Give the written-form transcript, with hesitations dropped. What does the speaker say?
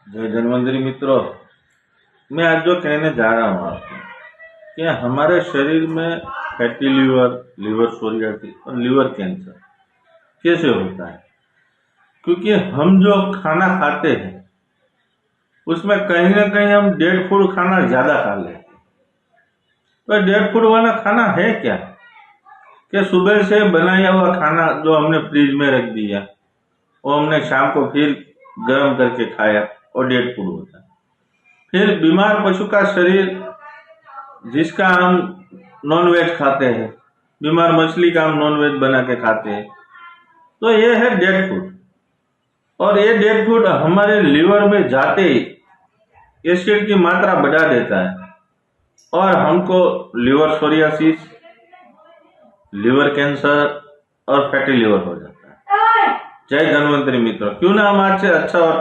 जय धन्वंतरी मित्रों, मैं आज जो कहने जा रहा हूँ आपको कि हमारे शरीर में फैटी लीवर, लिवर सोरियासिस और लिवर कैंसर कैसे होता है। क्योंकि हम जो खाना खाते हैं उसमें कहीं ना कहीं हम डेड फूड खाना ज़्यादा खा लेते हैं। तो डेड फूड वाला खाना है क्या कि सुबह से बनाया हुआ खाना जो हमने फ्रिज में रख दिया वो हमने शाम को फिर गर्म करके खाया और डेड फूड होता है। फिर बीमार पशु का शरीर जिसका हम नॉनवेज खाते हैं, बीमार मछली का हम नॉनवेज बना के खाते हैं, तो ये है डेड फूड। और ये डेड फूड हमारे लीवर में जाते ही एसिड की मात्रा बढ़ा देता है और हमको लिवर सोरियासिस, लिवर कैंसर और फैटी लिवर हो जाता है। जय धन्वंतरी मित्रों, क्यों ना हम आज से अच्छा और